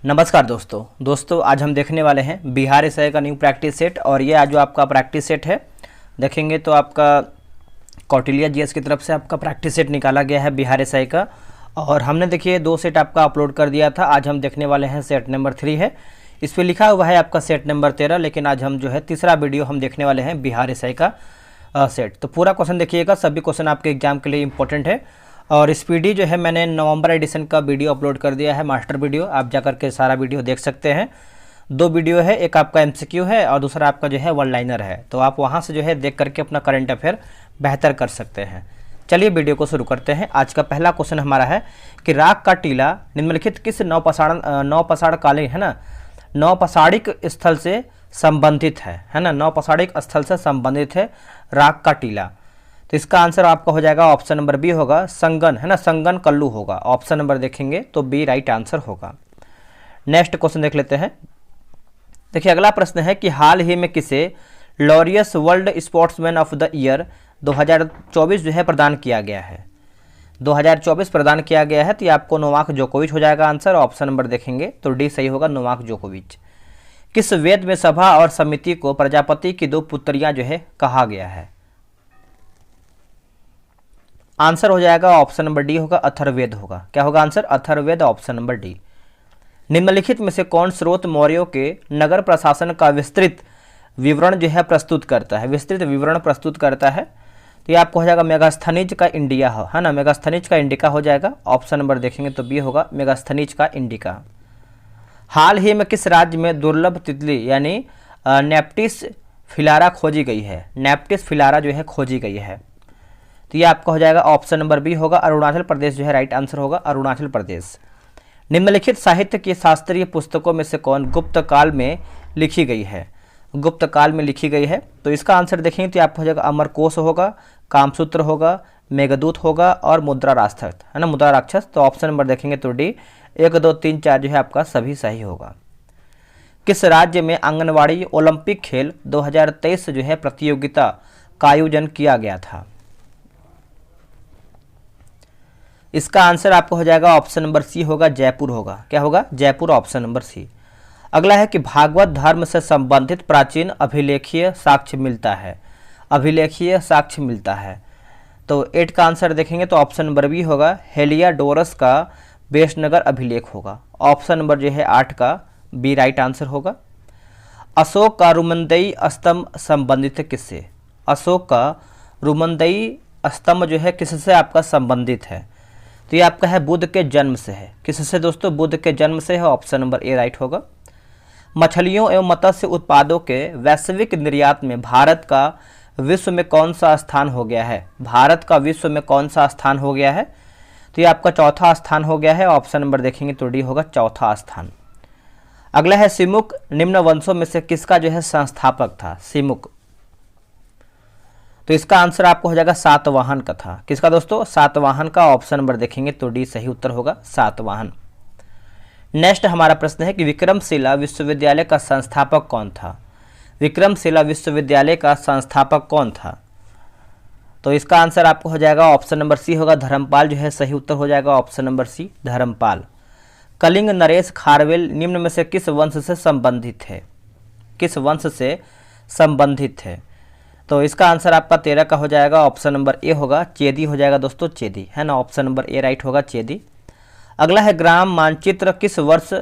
नमस्कार दोस्तों आज हम देखने वाले हैं बिहार एसआई का न्यू प्रैक्टिस सेट। और ये आज जो आपका प्रैक्टिस सेट है देखेंगे तो आपका कौटिल्य जीएस की तरफ से आपका प्रैक्टिस सेट निकाला गया है बिहार एसआई का। और हमने देखिए 2 सेट आपका अपलोड कर दिया था। आज हम देखने वाले हैं सेट नंबर 3 है, इस पर लिखा हुआ है आपका सेट नंबर 13, लेकिन आज हम जो है तीसरा वीडियो हम देखने वाले हैं बिहार एसआई का सेट। तो पूरा क्वेश्चन देखिएगा, सभी क्वेश्चन आपके एग्जाम के लिए इंपॉर्टेंट है। और स्पीडी जो है मैंने नवंबर एडिशन का वीडियो अपलोड कर दिया है, मास्टर वीडियो, आप जाकर के सारा वीडियो देख सकते हैं। 2 वीडियो है, एक आपका एमसीक्यू है और दूसरा आपका जो है वन लाइनर है। तो आप वहां से जो है देख करके अपना करंट अफेयर बेहतर कर सकते हैं। चलिए वीडियो को शुरू करते हैं। आज का पहला क्वेश्चन हमारा है कि राग का टीला निम्नलिखित किस नौपसाड़कालीन है ना नौपसाड़िक स्थल से संबंधित है ना, नौपसाड़िक स्थल से संबंधित है राग का टीला। तो इसका आंसर आपका हो जाएगा ऑप्शन नंबर बी होगा, संगन है ना, संगन कल्लू होगा। ऑप्शन नंबर देखेंगे तो बी राइट आंसर होगा। नेक्स्ट क्वेश्चन देख लेते हैं। देखिए अगला प्रश्न है कि हाल ही में किसे Laureus world sportsman of the year 2024 जो है प्रदान किया गया है। 2024 प्रदान किया गया है, तो ये आपको नोवाक जोकोविच हो जाएगा आंसर। ऑप्शन नंबर देखेंगे तो डी सही होगा, नोवाक जोकोविच। किस वेद में सभा और समिति को प्रजापति की 2 पुत्रियां जो है कहा गया है। आंसर हो जाएगा ऑप्शन नंबर डी होगा, अथर्ववेद होगा। क्या होगा answer, Atharvaveda, option number D. निम्नलिखित में से कौन स्रोत मौर्यों के नगर प्रशासन का विस्तृत विवरण जो है प्रस्तुत करता है, विस्तृत विवरण प्रस्तुत करता है। तो ये आपको हो जाएगा मेगास्थनीज का इंडिया है ना, मेगास्थनीज का इंडिका हो जाएगा। ऑप्शन नंबर देखेंगे तो बी होगा, मेगास्थनीज का इंडिका। हाल ही में किस राज्य में दुर्लभ तितली यानी नेप्टिस फिलारा खोजी गई है। नेप्टिस फिलारा जो है खोजी गई है, तो ये आपका हो जाएगा ऑप्शन नंबर बी होगा, अरुणाचल प्रदेश जो है राइट आंसर होगा, अरुणाचल प्रदेश। निम्नलिखित साहित्य की शास्त्रीय पुस्तकों में से कौन गुप्त काल में लिखी गई है, गुप्त काल में लिखी गई है। तो इसका आंसर देखेंगे तो आपका हो जाएगा अमरकोश होगा, कामसूत्र होगा, मेघदूत होगा और मुद्रा राक्षस है ना, मुद्रा राक्षस। तो ऑप्शन नंबर देखेंगे तो डी 1, 2, 3, 4 जो है आपका सभी सही होगा। किस राज्य में आंगनवाड़ी ओलंपिक खेल 2023 जो है प्रतियोगिता का आयोजन किया गया था। इसका आंसर आपको हो जाएगा ऑप्शन नंबर सी होगा, जयपुर होगा। क्या होगा, जयपुर, ऑप्शन नंबर सी। अगला है कि भागवत धर्म से संबंधित प्राचीन अभिलेखीय साक्ष्य मिलता है, अभिलेखीय साक्ष्य मिलता है। तो 8 का आंसर देखेंगे तो ऑप्शन नंबर बी होगा, हेलियाडोरस का बेशनगर अभिलेख होगा। ऑप्शन नंबर जो है 8 का बी राइट आंसर होगा। अशोक का रुमंदई स्तंभ संबंधित है किससे। अशोक का रुमंदई स्तंभ जो है किससे आपका संबंधित है। तो ये आपका है बुद्ध के जन्म से है। किससे दोस्तों, बुद्ध के जन्म से है। ऑप्शन नंबर ए राइट होगा। मछलियों एवं मत्स्य उत्पादों के वैश्विक निर्यात में भारत का विश्व में कौन सा स्थान हो गया है। भारत का विश्व में कौन सा स्थान हो गया है। तो ये आपका चौथा स्थान हो गया है। ऑप्शन नंबर देखेंगे तो डी होगा, चौथा स्थान। अगला है सिमुक निम्न वंशों में से किसका जो है संस्थापक था, सिमुक। तो इसका आंसर आपको हो जाएगा सातवाहन का था। किसका दोस्तों, सातवाहन का। ऑप्शन नंबर देखेंगे तो डी सही उत्तर होगा, सातवाहन। नेक्स्ट हमारा प्रश्न है कि विक्रमशिला विश्वविद्यालय का संस्थापक कौन था। विक्रमशिला विश्वविद्यालय का संस्थापक कौन था। तो इसका आंसर आपको हो जाएगा ऑप्शन नंबर सी होगा, धर्मपाल जो है सही उत्तर हो जाएगा, option number C, Dharmapal. Kalinga नरेश खारवेल निम्न में से किस वंश से संबंधित है, किस वंश से संबंधित है। तो इसका आंसर आपका 13 का हो जाएगा, ऑप्शन नंबर ए होगा, चेदी हो जाएगा दोस्तों, चेदी है ना। ऑप्शन नंबर ए राइट होगा, चेदी। अगला है ग्राम मानचित्र किस वर्ष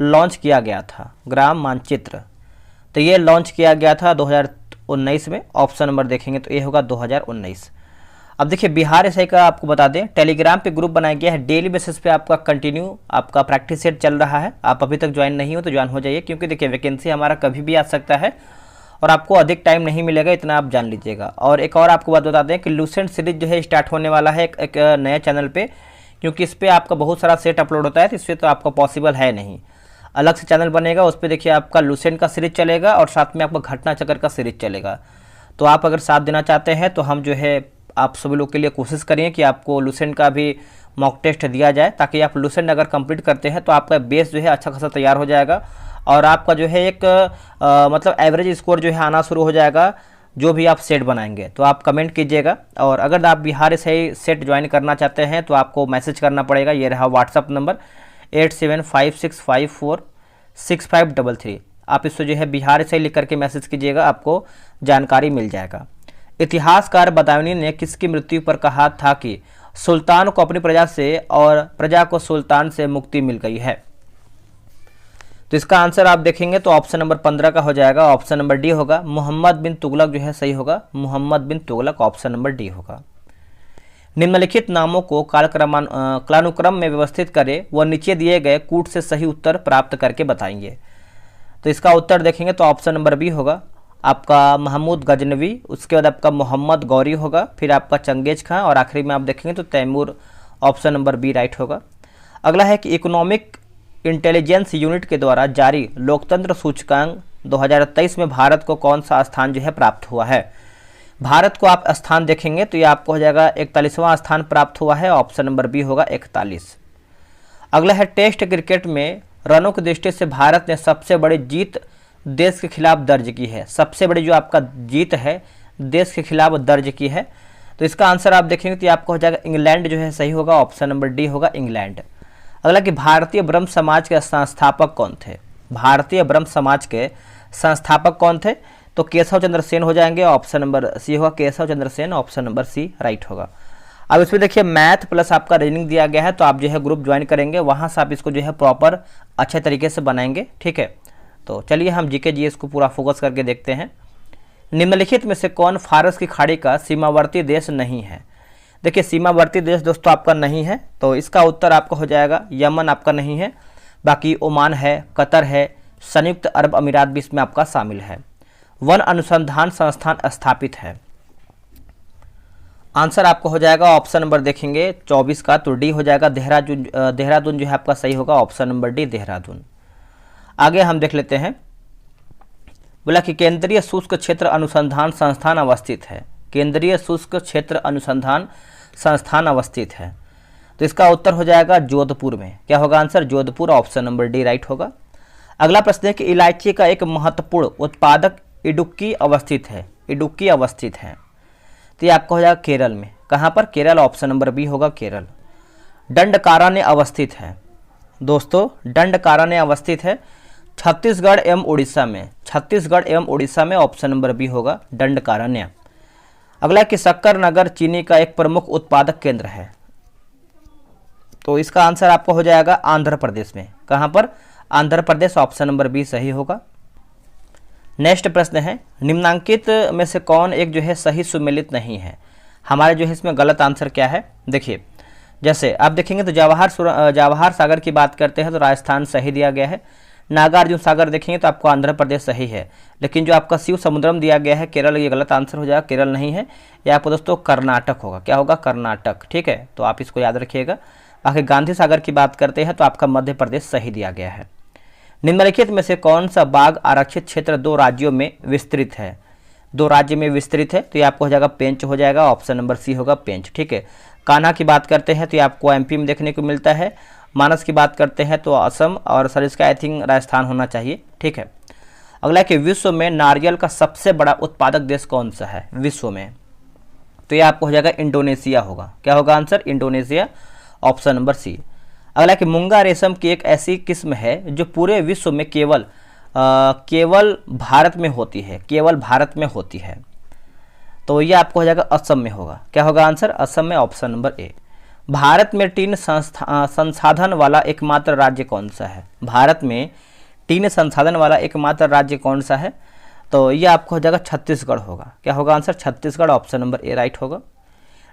लॉन्च किया गया था। ग्राम मानचित्र, तो ये लॉन्च किया गया था 2019 में। ऑप्शन नंबर देखेंगे तो ए होगा, 2019। अब देखिए बिहार एसआई का आपको बता दें, टेलीग्राम पे ग्रुप बनाया गया है। डेली बेसिस पे आपका कंटिन्यू आपका प्रैक्टिस सेट चल रहा है। आप अभी तक ज्वाइन नहीं हो तो ज्वाइन हो जाइए, क्योंकि देखिए वैकेंसी हमारा कभी भी आ सकता है और आपको अधिक टाइम नहीं मिलेगा, इतना आप जान लीजिएगा। और एक और आपको बात बता दें कि लूसेंट सीरीज जो है स्टार्ट होने वाला है एक नए चैनल पे, क्योंकि इस पर आपका बहुत सारा सेट अपलोड होता है, तो इस पर तो आपका पॉसिबल है नहीं। अलग से चैनल बनेगा, उस पर देखिए आपका लूसेंट का सीरीज चलेगा और साथ में आपका घटना चक्र का सीरीज चलेगा। तो आप अगर साथ देना चाहते हैं तो हम जो है आप सभी लोग के लिए कोशिश करिए कि आपको लूसेंट का भी मॉक टेस्ट दिया जाए, ताकि आप लूसेंट अगर कंप्लीट करते हैं तो आपका बेस जो है अच्छा खासा तैयार हो जाएगा और आपका जो है एक मतलब एवरेज स्कोर जो है आना शुरू हो जाएगा जो भी आप सेट बनाएंगे। तो आप कमेंट कीजिएगा। और अगर आप बिहार से सेट ज्वाइन करना चाहते हैं तो आपको मैसेज करना पड़ेगा, ये रहा व्हाट्सअप नंबर, 8756546533। आप इसको जो है बिहार से लिख करके मैसेज कीजिएगा, आपको जानकारी मिल जाएगा। इतिहासकार बदायूनी ने किसकी मृत्यु पर कहा था कि सुल्तान को अपनी प्रजा से और प्रजा को सुल्तान से मुक्ति मिल गई है? तो इसका आंसर आप देखेंगे तो ऑप्शन नंबर 15 का हो जाएगा, ऑप्शन नंबर डी होगा। मोहम्मद बिन तुगलक जो है सही होगा, मोहम्मद बिन तुगलक, ऑप्शन नंबर डी होगा। निम्नलिखित नामों को कालानुक्रम में व्यवस्थित करें व नीचे दिए गए कूट से सही उत्तर प्राप्त करके बताएंगे। तो इसका उत्तर देखेंगे तो ऑप्शन नंबर बी होगा आपका महमूद गजनवी, उसके बाद आपका मोहम्मद गौरी होगा, फिर आपका चंगेज खां और आखिरी में आप देखेंगे तो Timur, option number B right होगा। अगला है कि इकोनॉमिक इंटेलिजेंस यूनिट के द्वारा जारी लोकतंत्र सूचकांक 2023 में भारत को कौन सा स्थान जो है प्राप्त हुआ है? भारत को आप स्थान देखेंगे तो ये आपको हो जाएगा 41वां स्थान प्राप्त हुआ है, ऑप्शन नंबर बी होगा 41। अगला है टेस्ट क्रिकेट में रनों की दृष्टि से भारत ने सबसे बड़ी जीत देश के खिलाफ दर्ज की है। सबसे बड़ी जो आपका जीत है देश के खिलाफ दर्ज की है, तो इसका आंसर आप देखेंगे तो आपको हो जाएगा इंग्लैंड जो है सही होगा, ऑप्शन नंबर डी होगा इंग्लैंड। अगला कि भारतीय ब्रह्म समाज के संस्थापक कौन थे? भारतीय ब्रह्म समाज के संस्थापक कौन थे? तो केशव चंद्र सेन हो जाएंगे, ऑप्शन नंबर सी होगा Keshav Chandra Sen, option number C right होगा। अब इसमें देखिए मैथ प्लस आपका रीजनिंग दिया गया है, तो आप जो है ग्रुप ज्वाइन करेंगे, वहाँ से आप इसको जो है प्रॉपर अच्छे तरीके से बनाएंगे, ठीक है। तो चलिए हम जीके जीएस को पूरा फोकस करके देखते हैं। निम्नलिखित में से कौन फारस की खाड़ी का सीमावर्ती देश नहीं है? देखिए सीमावर्ती देश दोस्तों आपका नहीं है, तो इसका उत्तर आपका हो जाएगा यमन आपका नहीं है, बाकी ओमान है, कतर है, संयुक्त अरब अमीरात भी इसमें आपका शामिल है। वन अनुसंधान संस्थान स्थापित है? आंसर आपको हो जाएगा ऑप्शन नंबर देखेंगे 24 का, तो डी हो जाएगा देहरादून। देहरादून जो है आपका सही होगा, ऑप्शन नंबर डी देहरादून। आगे हम देख लेते हैं, बोला कि केंद्रीय शुष्क क्षेत्र अनुसंधान संस्थान अवस्थित है। केंद्रीय शुष्क क्षेत्र अनुसंधान संस्थान अवस्थित है, तो इसका उत्तर हो जाएगा जोधपुर में। क्या होगा answer? Jodhpur, option number D right होगा। अगला प्रश्न है कि इलायची का एक महत्वपूर्ण उत्पादक इडुक्की अवस्थित है। इडुक्की अवस्थित है, तो ये आपका हो जाएगा केरल में। कहाँ पर? केरल, ऑप्शन नंबर बी होगा केरल। दंडकारण्य अवस्थित है दोस्तों, दंडकारण्य अवस्थित है छत्तीसगढ़ एवं उड़ीसा में। छत्तीसगढ़ एवं उड़ीसा में, ऑप्शन नंबर बी होगा दंडकारण्य। अगला कि शक्कर नगर चीनी का एक प्रमुख उत्पादक केंद्र है, तो इसका आंसर आपको हो जाएगा आंध्र प्रदेश में। कहाँ पर? Andhra Pradesh, option number B सही होगा। नेक्स्ट प्रश्न है, निम्नांकित में से कौन एक जो है सही सुमेलित नहीं है? हमारे जो है इसमें गलत आंसर क्या है? देखिए जैसे आप देखेंगे तो जवाहर सागर की बात करते हैं तो राजस्थान सही दिया गया है। नागार्जुन सागर देखेंगे तो आपको आंध्र प्रदेश सही है, लेकिन जो आपका शिव समुद्रम दिया गया है केरल, ये गलत आंसर हो जाएगा, केरल नहीं है, ये आपको दोस्तों कर्नाटक होगा। क्या होगा? कर्नाटक, ठीक है, तो आप इसको याद रखिएगा। बाकी गांधी सागर की बात करते हैं तो आपका मध्य प्रदेश सही दिया गया है। निम्नलिखित में से कौन सा बाघ आरक्षित क्षेत्र 2 राज्यों में विस्तृत है? 2 राज्य में विस्तृत है, तो ये आपको हो जाएगा पेंच हो जाएगा, ऑप्शन नंबर सी होगा पेंच, ठीक है। कान्हा की बात करते हैं तो ये आपको एमपी में देखने को मिलता है। मानस की बात करते हैं तो असम, और सर इसका आई थिंक राजस्थान होना चाहिए, ठीक है। अगला कि विश्व में नारियल का सबसे बड़ा उत्पादक देश कौन सा है विश्व में? तो ये आपको हो जाएगा इंडोनेशिया होगा। क्या होगा answer? Indonesia, option number C. अगला कि मूंगा रेशम की एक ऐसी किस्म है जो पूरे विश्व में केवल भारत में होती है, केवल भारत में होती है, तो ये आपको हो जाएगा असम में होगा। क्या होगा आंसर? असम में, ऑप्शन नंबर ए। भारत में टीन संसाधन वाला एकमात्र राज्य कौन सा है? भारत में टीन संसाधन वाला एकमात्र राज्य कौन सा है? तो ये आपको हो जाएगा छत्तीसगढ़ होगा। क्या होगा आंसर? छत्तीसगढ़, ऑप्शन नंबर ए राइट होगा।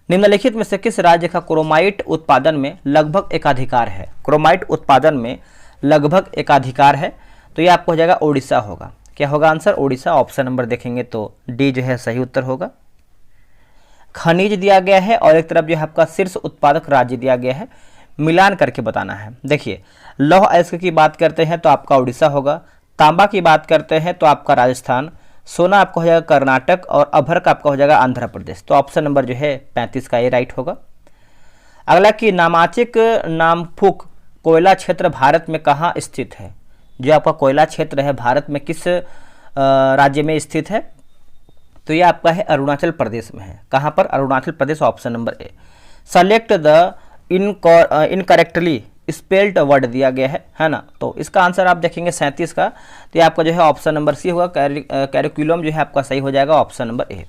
निम्नलिखित में से किस राज्य का क्रोमाइट उत्पादन में लगभग एकाधिकार है? क्रोमाइट उत्पादन में लगभग एकाधिकार है, तो ये आपको हो जाएगा ओडिशा होगा। क्या होगा आंसर? ओडिशा, ऑप्शन नंबर देखेंगे तो डी जो है सही उत्तर होगा। खनिज दिया गया है और एक तरफ जो है आपका शीर्ष उत्पादक राज्य दिया गया है, मिलान करके बताना है। देखिए लौह अयस्क की बात करते हैं तो आपका उड़ीसा होगा, तांबा की बात करते हैं तो आपका राजस्थान, सोना आपका हो जाएगा कर्नाटक, और अभ्रक आपका हो जाएगा आंध्र प्रदेश। तो ऑप्शन नंबर जो है 35 का ये राइट होगा। अगला कि नामाचिक नामफुक कोयला क्षेत्र भारत में कहाँ स्थित है? जो आपका कोयला क्षेत्र है भारत में किस राज्य में स्थित है? तो ये आपका है अरुणाचल प्रदेश में है। कहाँ पर? Arunachal Pradesh, option number A. Select the incorrectly spelt word दिया गया है ना। तो इसका आंसर आप देखेंगे 37 का, तो ये आपका जो है ऑप्शन नंबर सी होगा, कैरिकुलम जो है आपका सही हो जाएगा ऑप्शन नंबर ए।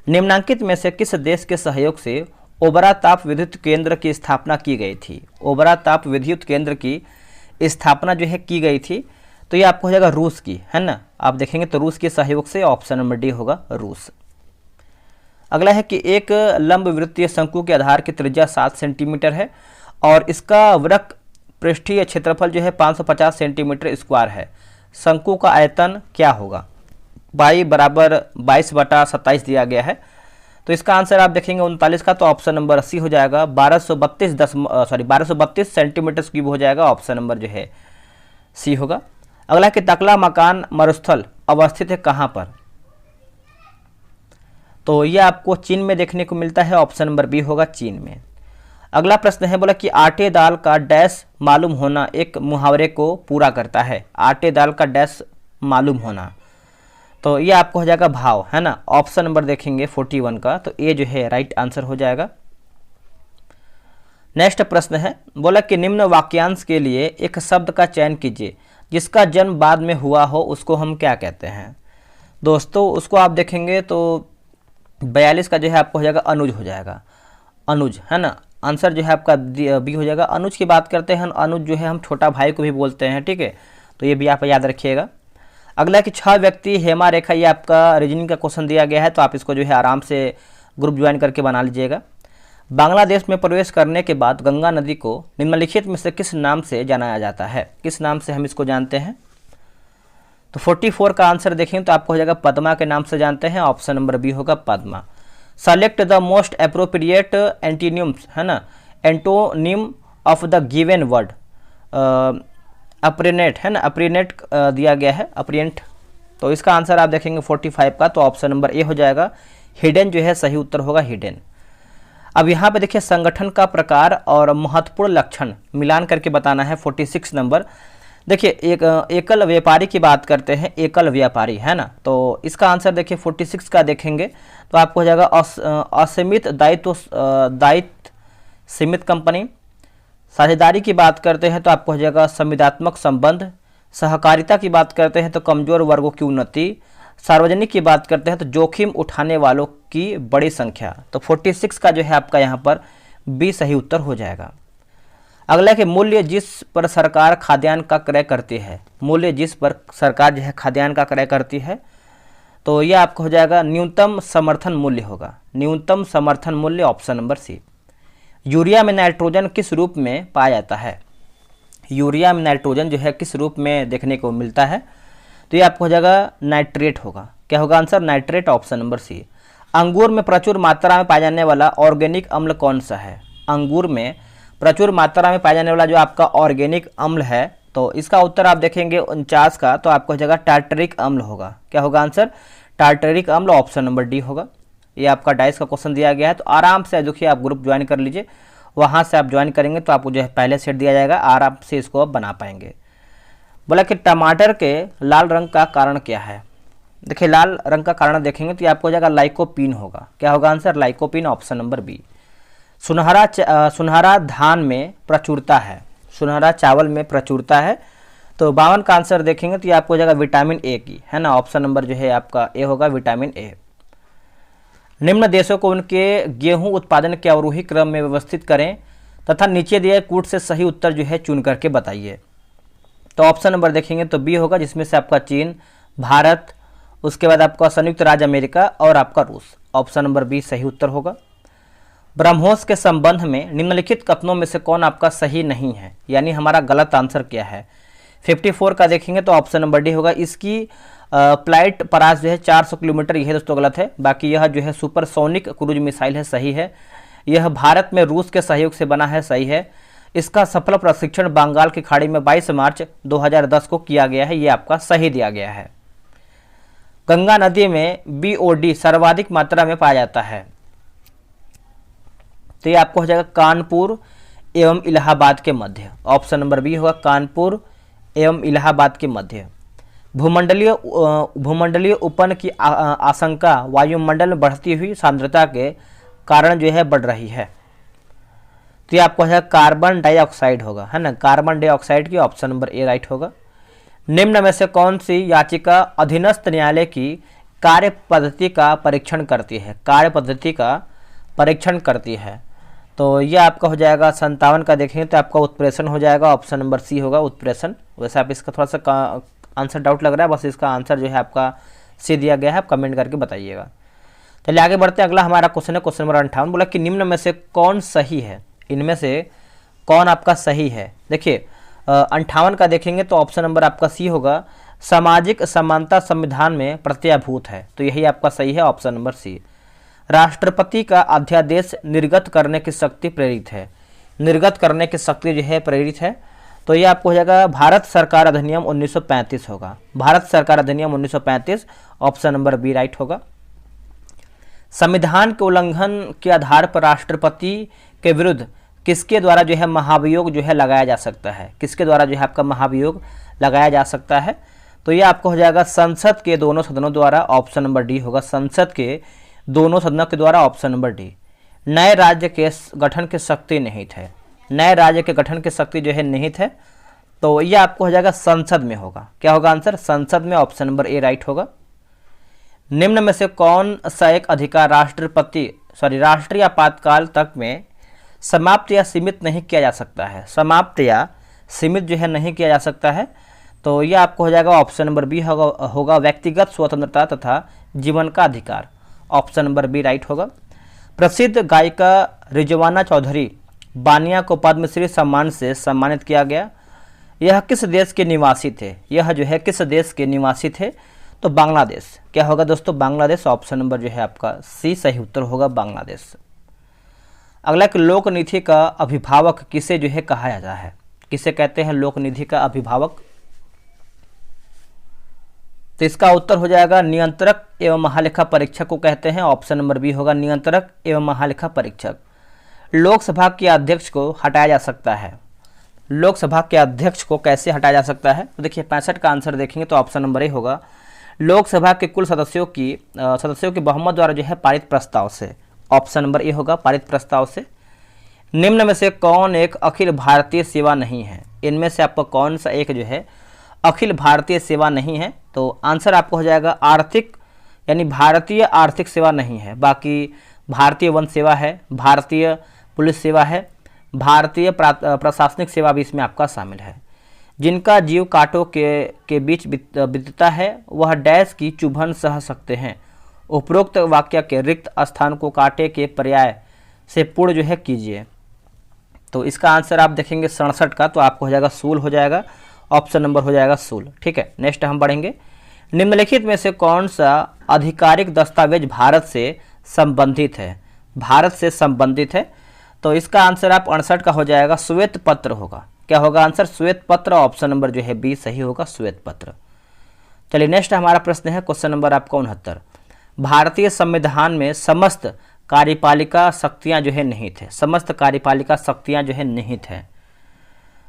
निम्नलिखित में से किस देश के सहयोग से ओबरा ताप विद्युत केंद्र की स्थापना की गई थी? ओबरा ताप विद्युत केंद्र की स्थापना जो है की गई थी, तो ये आपको हो जाएगा रूस की, है ना। आप देखेंगे तो रूस के सहयोग से, ऑप्शन नंबर डी होगा रूस। अगला है कि एक लंब वृत्तीय शंकु के आधार की त्रिज्या 7 सेंटीमीटर है और इसका वृक्क पृष्ठीय क्षेत्रफल जो है 550 सेंटीमीटर स्क्वायर है। शंकु का आयतन क्या होगा? बाई बराबर 22/27 दिया गया है, तो इसका आंसर आप देखेंगे 39 का, तो ऑप्शन नंबर सी हो जाएगा 1232 सेंटीमीटर क्यूब हो जाएगा, ऑप्शन नंबर जो है सी होगा। अगला कि तकला मकान मरुस्थल अवस्थित है कहाँ पर? तो यह आपको चीन में देखने को मिलता है, ऑप्शन नंबर बी होगा चीन में। अगला प्रश्न है, बोला कि आटे दाल का डैश मालूम होना एक मुहावरे को पूरा करता है। आटे दाल का डैश मालूम होना, तो ये आपको हो जाएगा भाव, है ना। ऑप्शन नंबर देखेंगे 41 का, तो ये जो है राइट आंसर हो जाएगा। नेक्स्ट प्रश्न है, बोला कि निम्न वाक्यांश के लिए एक शब्द का चयन कीजिए जिसका जन्म बाद में हुआ हो, उसको हम क्या कहते हैं? दोस्तों उसको आप देखेंगे तो 42 का जो है आपको हो जाएगा अनुज हो जाएगा, अनुज, है ना। आंसर जो है आपका बी हो जाएगा। अनुज की बात करते हैं, अनुज जो है हम छोटा भाई को भी बोलते हैं, ठीक है, तो ये भी आप याद रखिएगा। अगला कि 6 व्यक्ति हेमा रेखा, ये आपका रीजनिंग का क्वेश्चन दिया गया है, तो आप इसको जो है आराम से ग्रुप ज्वाइन करके बना लीजिएगा। बांग्लादेश में प्रवेश करने के बाद गंगा नदी को निम्नलिखित में से किस नाम से जाना जाता है? किस नाम से हम इसको जानते हैं? तो 44 का आंसर देखें तो आपको हो जाएगा पद्मा के नाम से जानते हैं, ऑप्शन नंबर बी होगा Padma. Select the most appropriate antonyms, है ना, antonym of the given word. अप्रीनेट, है ना, अप्रीनेट दिया गया है, अप्रियंट, तो इसका आंसर आप देखेंगे 45 का, तो ऑप्शन नंबर ए हो जाएगा। हिडन जो है सही उत्तर होगा हिडन। अब यहाँ पे देखिए संगठन का प्रकार और महत्वपूर्ण लक्षण मिलान करके बताना है 46 नंबर। देखिए एक एकल व्यापारी की बात करते हैं, एकल व्यापारी, है ना, तो इसका आंसर देखिए 46 का देखेंगे तो आपको हो जाएगा असीमित दायित्व सीमित कंपनी। साझेदारी की बात करते हैं तो आपको हो जाएगा संविदात्मक संबंध। सहकारिता की बात करते हैं तो कमजोर वर्गों की उन्नति। सार्वजनिक की बात करते हैं तो जोखिम उठाने वालों की बड़ी संख्या। तो 46 का जो है आपका यहाँ पर बी सही उत्तर हो जाएगा। अगला कि मूल्य जिस पर सरकार खाद्यान्न का क्रय करती है, मूल्य जिस पर सरकार जो है खाद्यान्न का क्रय करती है, तो यह आपको हो जाएगा न्यूनतम समर्थन मूल्य होगा, न्यूनतम समर्थन मूल्य, ऑप्शन नंबर सी। यूरिया में नाइट्रोजन किस रूप में पाया जाता है? यूरिया में नाइट्रोजन जो है किस रूप में देखने को मिलता है? तो ये आपको हो जाएगा नाइट्रेट होगा। क्या होगा answer? Nitrate, option number C. अंगूर में प्रचुर मात्रा में पाया जाने वाला ऑर्गेनिक अम्ल कौन सा है? अंगूर में प्रचुर मात्रा में पाया जाने वाला जो आपका ऑर्गेनिक अम्ल है, तो इसका उत्तर आप देखेंगे 49 का, तो आपको हो जाएगा टार्टरिक अम्ल होगा। क्या होगा आंसर? टार्टरिक अम्ल, ऑप्शन नंबर डी होगा। ये आपका डाइस का क्वेश्चन दिया गया है, तो आराम से देखिए आप ग्रुप ज्वाइन कर लीजिए, वहाँ से आप ज्वाइन करेंगे तो आपको जो है पहले सेट दिया जाएगा, आराम से इसको आप बना पाएंगे। बोला कि टमाटर के लाल रंग का कारण क्या है? देखिए लाल रंग का कारण देखेंगे तो आपको हो जाएगा लाइकोपीन होगा। क्या होगा answer? Lycopene, option number B. सुनहरा धान में प्रचुरता है, सुनहरा चावल में प्रचुरता है, तो 52 का आंसर देखेंगे तो ये आपको हो जाएगा विटामिन ए की, है ना, ऑप्शन नंबर जो है आपका ए होगा, विटामिन ए। निम्न देशों को उनके गेहूं उत्पादन के अवरोही क्रम में व्यवस्थित करें तथा नीचे दिए कूट से सही उत्तर जो है चुन करके बताइए। तो ऑप्शन नंबर देखेंगे तो बी होगा, जिसमें से आपका चीन, भारत, उसके बाद आपका संयुक्त राज्य अमेरिका और आपका रूस। ऑप्शन नंबर बी सही उत्तर होगा। ब्रह्मोस के संबंध में निम्नलिखित कथनों में से कौन आपका सही नहीं है, यानी हमारा गलत आंसर क्या है? 54 का देखेंगे तो ऑप्शन नंबर डी होगा। इसकी फ्लाइट परास जो है 400 किलोमीटर, यह दोस्तों गलत है। बाकी यह जो है सुपरसोनिक क्रूज मिसाइल है, सही है। यह भारत में रूस के सहयोग से बना है, सही है। इसका सफल प्रशिक्षण बंगाल की खाड़ी में 22 मार्च 2010 को किया गया है, ये आपका सही दिया गया है। गंगा नदी में BOD सर्वाधिक मात्रा में पाया जाता है, तो ये आपको हो जाएगा कानपुर एवं इलाहाबाद के मध्य। ऑप्शन नंबर बी होगा, कानपुर एवं इलाहाबाद के मध्य। भूमंडलीय उपन की आशंका वायुमंडल में बढ़ती हुई सांद्रता के कारण जो है बढ़ रही है। तो ये आपको हो जाएगा कार्बन डाइऑक्साइड होगा, है ना, कार्बन डाइऑक्साइड की ऑप्शन नंबर ए राइट होगा। निम्न में से कौन सी याचिका अधीनस्थ न्यायालय की कार्य पद्धति का परीक्षण करती है, कार्य पद्धति का परीक्षण करती है? तो ये आपका हो जाएगा 57 का देखेंगे तो आपका उत्प्रेषण हो जाएगा, ऑप्शन नंबर सी होगा उत्प्रेषण। वैसे आप इसका थोड़ा सा आंसर डाउट लग रहा है, बस इसका आंसर जो है आपका सी दिया गया है, आप कमेंट करके बताइएगा। चलिए आगे बढ़ते हैं, अगला हमारा क्वेश्चन है क्वेश्चन नंबर 58। बोला कि निम्न में से कौन सही है, इनमें से कौन आपका सही है? देखिए 58 का देखेंगे तो ऑप्शन नंबर आपका सी होगा, सामाजिक समानता संविधान में प्रत्याभूत है, तो यही आपका सही है, ऑप्शन नंबर सी। राष्ट्रपति का अध्यादेश निर्गत करने की शक्ति प्रेरित है, निर्गत करने की शक्ति जो है प्रेरित है, तो ये आपको हो जाएगा भारत सरकार अधिनियम 1935 होगा, भारत सरकार अधिनियम 1935, ऑप्शन नंबर बी राइट होगा। संविधान के उल्लंघन के आधार पर राष्ट्रपति के विरुद्ध किसके द्वारा जो है महाभियोग जो है लगाया जा सकता है, किसके द्वारा जो है आपका महाभियोग लगाया जा सकता है? तो ये आपको हो जाएगा संसद के दोनों सदनों द्वारा, ऑप्शन नंबर डी होगा, संसद के दोनों सदनों के द्वारा, ऑप्शन नंबर डी। नए राज्य के गठन की शक्ति निहित है, नए राज्य के गठन की शक्ति जो है निहित है, तो ये आपको हो जाएगा संसद में होगा, क्या होगा आंसर? संसद में, ऑप्शन नंबर ए राइट होगा। निम्न में से कौन सा एक अधिकार राष्ट्रीय आपातकाल तक में समाप्त या सीमित नहीं किया जा सकता है, समाप्त या सीमित जो है नहीं किया जा सकता है? तो यह आपको हो जाएगा ऑप्शन नंबर बी होगा व्यक्तिगत स्वतंत्रता तथा जीवन का अधिकार, ऑप्शन नंबर बी राइट होगा। प्रसिद्ध गायिका रिजवाना चौधरी बानिया को पद्मश्री सम्मान से सम्मानित किया गया, यह किस देश के निवासी थे, यह जो है किस देश के निवासी थे? तो बांग्लादेश, क्या होगा दोस्तों? बांग्लादेश, ऑप्शन नंबर जो है आपका सी सही उत्तर होगा, बांग्लादेश। अगला एक लोक निधि का अभिभावक किसे जो है कहा जाता है, किसे कहते हैं लोक निधि का अभिभावक? तो इसका उत्तर हो जाएगा नियंत्रक एवं महालेखा परीक्षक को कहते हैं, ऑप्शन नंबर बी होगा, नियंत्रक एवं महालेखा परीक्षक। लोकसभा के अध्यक्ष को हटाया जा सकता है, लोकसभा के अध्यक्ष को कैसे हटाया जा सकता है? तो देखिए 65 का आंसर देखेंगे तो ऑप्शन नंबर ए होगा, लोकसभा के कुल सदस्यों की बहुमत द्वारा जो है पारित प्रस्ताव से, ऑप्शन नंबर ए होगा, पारित प्रस्ताव से। निम्न में से कौन एक अखिल भारतीय सेवा नहीं है, इनमें से आपको कौन सा एक जो है अखिल भारतीय सेवा नहीं है? तो आंसर आपको हो जाएगा आर्थिक, यानी भारतीय आर्थिक सेवा नहीं है, बाकी भारतीय वन सेवा है, भारतीय पुलिस सेवा है, भारतीय प्रशासनिक सेवा भी इसमें आपका शामिल है। जिनका जीव कांटों के बीच बीतता है वह डैश की चुभन सह सकते हैं, उपरोक्त वाक्य के रिक्त स्थान को कांटे के पर्याय से पूर्ण जो है कीजिए। तो इसका आंसर आप देखेंगे 67 का, तो आपको हो जाएगा सूल हो जाएगा, ऑप्शन नंबर हो जाएगा सूल। ठीक है, नेक्स्ट हम बढ़ेंगे। निम्नलिखित में से कौन सा आधिकारिक दस्तावेज भारत से संबंधित है, भारत से संबंधित है? तो इसका आंसर आप 68 का हो जाएगा, श्वेत पत्र होगा, क्या होगा आंसर? श्वेत पत्र, ऑप्शन नंबर जो है बी सही होगा, श्वेत पत्र। चलिए नेक्स्ट हमारा प्रश्न है क्वेश्चन नंबर आपका 69। भारतीय संविधान में समस्त कार्यपालिका शक्तियां जो है निहित है, समस्त कार्यपालिका शक्तियां जो है निहित है,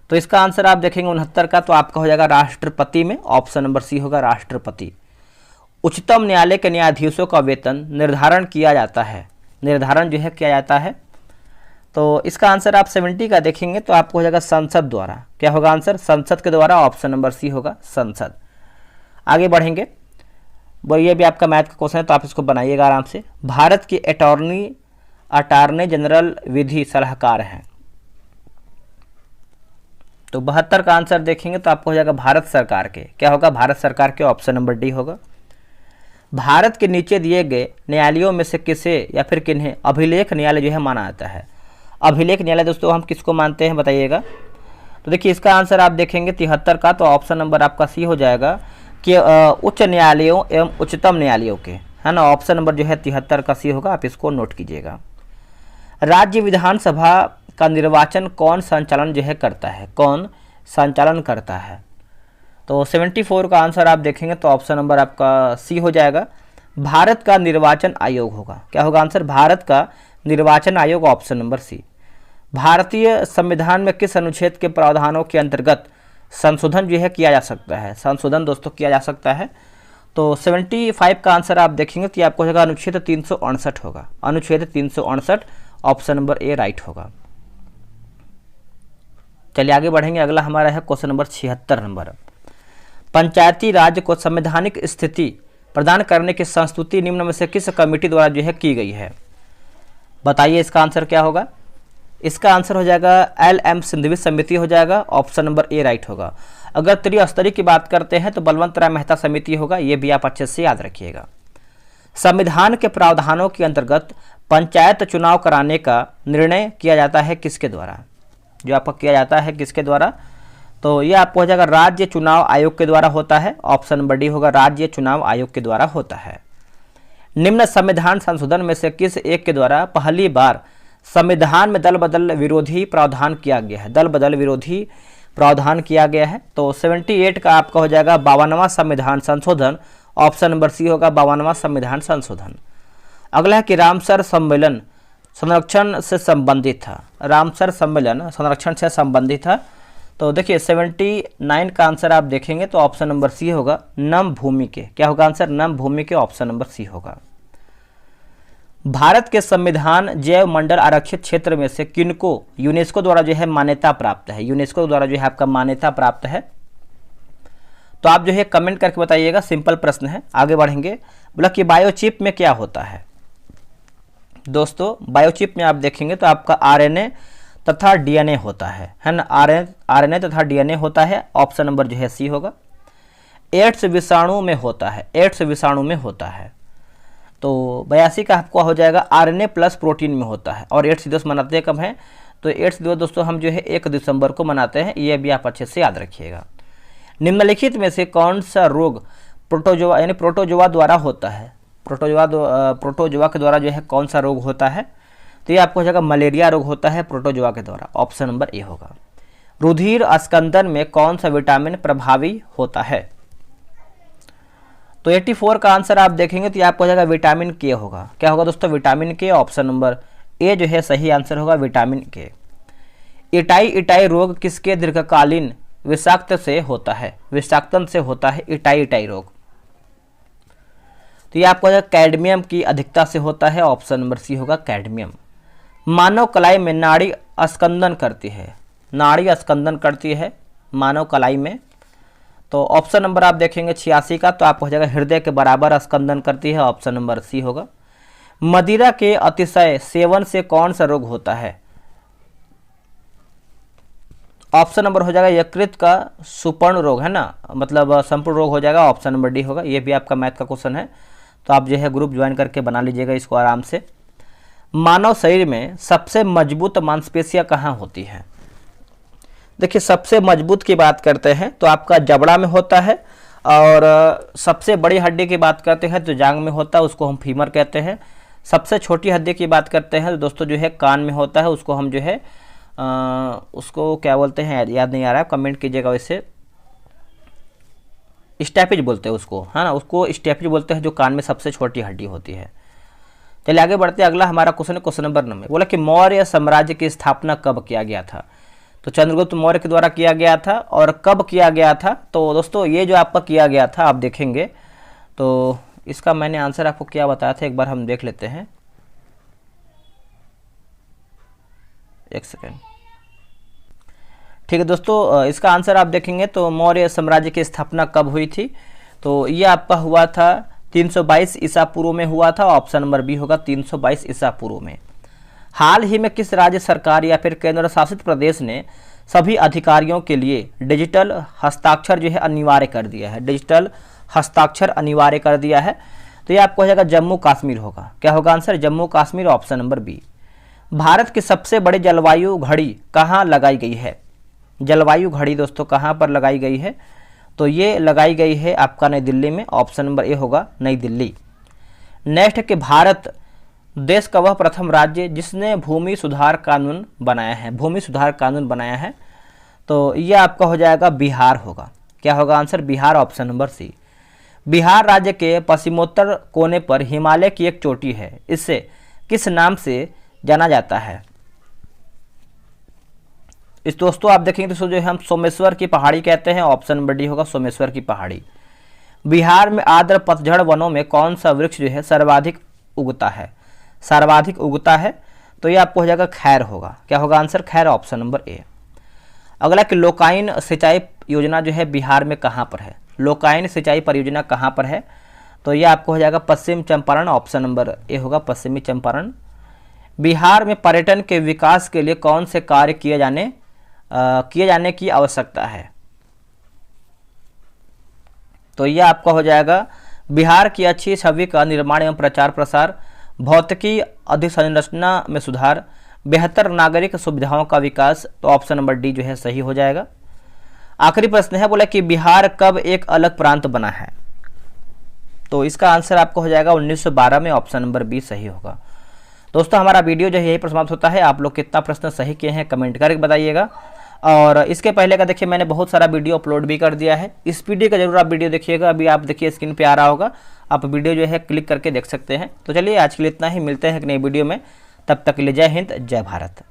तो इसका आंसर आप देखेंगे 69 का, तो आपका हो जाएगा राष्ट्रपति में, ऑप्शन नंबर सी होगा, राष्ट्रपति। उच्चतम न्यायालय के न्यायाधीशों का वेतन निर्धारण किया जाता है, निर्धारण जो है किया जाता है, तो इसका आंसर आप 70 का देखेंगे तो आपको हो जाएगा संसद द्वारा, क्या होगा आंसर? संसद के द्वारा, ऑप्शन नंबर सी होगा, संसद। आगे बढ़ेंगे, वो ये भी आपका मैथ का क्वेश्चन है तो आप इसको बनाइएगा आराम से। भारत की अटॉर्नी जनरल विधि सलाहकार हैं, तो 72 का आंसर देखेंगे तो आपको हो जाएगा भारत सरकार के, क्या होगा? भारत सरकार के, ऑप्शन नंबर डी होगा। भारत के नीचे दिए गए न्यायालयों में से किसे या फिर किन्हें अभिलेख न्यायालय जो है माना जाता है? अभिलेख न्यायालय दोस्तों हम किसको मानते हैं बताइएगा? तो देखिए इसका आंसर आप देखेंगे 73 का, तो ऑप्शन नंबर आपका सी हो जाएगा कि उच्च न्यायालयों एवं उच्चतम न्यायालयों के, है ना, ऑप्शन नंबर जो है 73 का सी होगा, आप इसको नोट कीजिएगा। राज्य विधानसभा का निर्वाचन कौन संचालन जो है करता है, कौन संचालन करता है? तो 74 का आंसर आप देखेंगे तो ऑप्शन नंबर आपका सी हो जाएगा, भारत का निर्वाचन आयोग होगा, क्या होगा आंसर? भारत का निर्वाचन आयोग, ऑप्शन नंबर सी। भारतीय संविधान में किस अनुच्छेद के प्रावधानों के अंतर्गत संशोधन जो है किया जा सकता है, संशोधन दोस्तों किया जा सकता है? तो 75 का आंसर आप देखेंगे तो आपको होगा अनुच्छेद 368 होगा, अनुच्छेद 368, ऑप्शन नंबर ए राइट होगा। चलिए आगे बढ़ेंगे। अगला हमारा है क्वेश्चन नंबर 76 नंबर। पंचायती राज को संवैधानिक स्थिति प्रदान करने की संस्तुति निम्न में से किस कमेटी द्वारा जो है की गई है? बताइए इसका आंसर क्या होगा? इसका आंसर हो जाएगा LM सिंघवी समिति हो जाएगा। ऑप्शन नंबर ए राइट होगा। अगर त्रिस्तरीय की बात करते हैं तो बलवंत राय मेहता समिति होगा, ये भी आप अच्छे से याद रखिएगा। संविधान के प्रावधानों के अंतर्गत पंचायत चुनाव कराने का निर्णय किया जाता है किसके द्वारा? जो आपका किया जाता है किसके द्वारा? तो ये आपको हो जाएगा राज्य चुनाव आयोग के द्वारा होता है। ऑप्शन नंबर डी होगा, राज्य चुनाव आयोग के द्वारा होता है। निम्न संविधान संशोधन में से किस एक के द्वारा पहली बार संविधान में दल बदल विरोधी प्रावधान किया गया है? दल बदल विरोधी प्रावधान किया गया है। तो 78 का आपका हो जाएगा 52वां संविधान संशोधन। ऑप्शन नंबर सी होगा 52वां संविधान संशोधन। अगला है कि रामसर सम्मेलन संरक्षण से संबंधित था। रामसर सम्मेलन संरक्षण से संबंधित था। तो देखिए 79 का आंसर आप देखेंगे तो ऑप्शन नंबर सी होगा, नम भूमि के। क्या होगा आंसर? नम भूमि के। ऑप्शन नंबर सी होगा। भारत के संविधान जैव मंडल आरक्षित क्षेत्र में से किनको यूनेस्को द्वारा जो है मान्यता प्राप्त है? यूनेस्को द्वारा जो है आपका मान्यता प्राप्त है। तो आप जो है कमेंट करके बताइएगा, सिंपल प्रश्न है। आगे बढ़ेंगे। बोला कि बायोचिप में क्या होता है? दोस्तों बायोचिप में आप देखेंगे तो आपका आरएनए तथा डीएनए होता है ना? आरएनए तथा डीएनए होता है। ऑप्शन नंबर जो है सी होगा। एड्स विषाणु में होता है। एड्स विषाणु में होता है। तो 82 का आपको हो जाएगा आरएनए प्लस प्रोटीन में होता है। और एड्स दिवस मनाते कब हैं? तो एड्स दिवस दोस्तों हम जो है 1 दिसंबर को मनाते हैं। ये भी आप अच्छे से याद रखिएगा। निम्नलिखित में से कौन सा रोग प्रोटोजोआ यानी प्रोटोजोआ द्वारा होता है? प्रोटोजोआ के द्वारा जो है कौन सा रोग होता है? तो ये आपको हो जाएगा मलेरिया रोग होता है प्रोटोजोआ के द्वारा। ऑप्शन नंबर ए होगा। रुधिर अस्कंदन में कौन सा विटामिन प्रभावी होता है? तो 84 का आंसर आप देखेंगे तो ये आपको हो जाएगा विटामिन के होगा। क्या होगा दोस्तों? विटामिन के। ऑप्शन नंबर ए जो है सही आंसर होगा, विटामिन के। इटाई रोग किसके दीर्घकालीन विषाक्त से होता है? विषाक्तन से होता है इटाई रोग। तो ये आपको कैडमियम की अधिकता से होता है। ऑप्शन नंबर सी होगा, कैडमियम। मानव कलाई में नाड़ी अस्कंदन करती है। नाड़ी अस्कंदन करती है मानव कलाई में। तो ऑप्शन नंबर आप देखेंगे 86 का, तो आपको हो जाएगा हृदय के बराबर अस्कंदन करती है। ऑप्शन नंबर सी होगा। मदिरा के अतिशय सेवन से कौन सा रोग होता है? ऑप्शन नंबर हो जाएगा यकृत का सुपर्ण रोग, है ना, मतलब संपूर्ण रोग हो जाएगा। ऑप्शन नंबर डी होगा। ये भी आपका मैथ का क्वेश्चन है, तो आप जो है ग्रुप ज्वाइन करके बना लीजिएगा इसको आराम से। मानव शरीर में सबसे मजबूत मांसपेशियां कहाँ होती हैं? देखिए सबसे मजबूत की बात करते हैं तो आपका जबड़ा में होता है। और सबसे बड़ी हड्डी की बात करते हैं तो जांग में होता है, उसको हम फीमर कहते हैं। सबसे छोटी हड्डी की बात करते हैं तो दोस्तों जो है कान में होता है, उसको हम जो है उसको क्या बोलते हैं याद नहीं आ रहा है, कमेंट कीजिएगा। वैसे स्टैपिज बोलते हैं उसको, है ना, उसको स्टैपिज बोलते हैं, जो कान में सबसे छोटी हड्डी होती है। चलिए आगे बढ़ते हैं। अगला हमारा क्वेश्चन नंबर 9 बोला कि मौर्य साम्राज्य की स्थापना कब किया गया था? तो चंद्रगुप्त मौर्य के द्वारा किया गया था। और कब किया गया था? तो दोस्तों ये जो आपका किया गया था आप देखेंगे तो इसका मैंने आंसर आपको क्या बताया था, एक बार हम देख लेते हैं। एक सेकेंड। ठीक है दोस्तों, इसका आंसर आप देखेंगे तो मौर्य साम्राज्य की स्थापना कब हुई थी? तो ये आपका हुआ था 322 ईसा पूर्व में हुआ था। ऑप्शन नंबर बी होगा, 322 ईसा पूर्व में। हाल ही में किस राज्य सरकार या फिर केंद्र शासित प्रदेश ने सभी अधिकारियों के लिए डिजिटल हस्ताक्षर जो है अनिवार्य कर दिया है? डिजिटल हस्ताक्षर अनिवार्य कर दिया है। तो ये आपको हो जाएगा जम्मू कश्मीर होगा। क्या होगा answer? Jammu Kashmir. Option number B. Bharat की सबसे बड़ी जलवायु घड़ी कहाँ लगाई गई है? जलवायु घड़ी दोस्तों कहाँ पर लगाई गई है? तो ये लगाई गई है आपका नई दिल्ली में। ऑप्शन नंबर ए होगा, नई दिल्ली। नेक्स्ट कि भारत देश का वह प्रथम राज्य जिसने भूमि सुधार कानून बनाया है। भूमि सुधार कानून बनाया है तो ये आपका हो जाएगा बिहार होगा। क्या होगा answer? Bihar. Option number C. Bihar राज्य के पश्चिमोत्तर कोने पर हिमालय की एक चोटी है, इससे किस नाम से जाना जाता है? इस दोस्तों आप देखेंगे तो जो हम सोमेश्वर की पहाड़ी कहते हैं। ऑप्शन नंबर डी होगा, सोमेश्वर की पहाड़ी। बिहार में आर्द्र पतझड़ वनों में कौन सा वृक्ष जो है सर्वाधिक उगता है? सर्वाधिक उगता है तो ये आपको हो जाएगा खैर होगा। क्या होगा आंसर? खैर। ऑप्शन नंबर ए। अगला कि लोकायन सिंचाई योजना जो है बिहार में कहाँ पर है। लोकायन सिंचाई परियोजना कहाँ पर है, तो ये आपको हो जाएगा पश्चिम चंपारण, ऑप्शन नंबर ए होगा पश्चिमी चंपारण। बिहार में पर्यटन के विकास के लिए कौन से कार्य किए जाने की आवश्यकता है, तो यह आपका हो जाएगा बिहार की अच्छी छवि का निर्माण एवं प्रचार प्रसार, भौतिकी अधोसंरचना में सुधार, बेहतर नागरिक सुविधाओं का विकास, तो ऑप्शन नंबर डी जो है सही हो जाएगा। आखिरी प्रश्न है, बोला कि बिहार कब एक अलग प्रांत बना है, तो इसका आंसर आपको हो जाएगा 1912 में, ऑप्शन नंबर बी सही होगा। दोस्तों हमारा वीडियो जो है यही पर समाप्त होता है। आप लोग कितना प्रश्न सही किए हैं कमेंट करके बताइएगा। और इसके पहले का देखिए मैंने बहुत सारा वीडियो अपलोड भी कर दिया है, इस वीडियो का जरूर आप वीडियो देखिएगा। अभी आप देखिए स्क्रीन पे आ रहा होगा, आप वीडियो जो है क्लिक करके देख सकते हैं। तो चलिए आज के लिए इतना ही, मिलते हैं एक नई वीडियो में, तब तक के लिए जय हिंद जय भारत।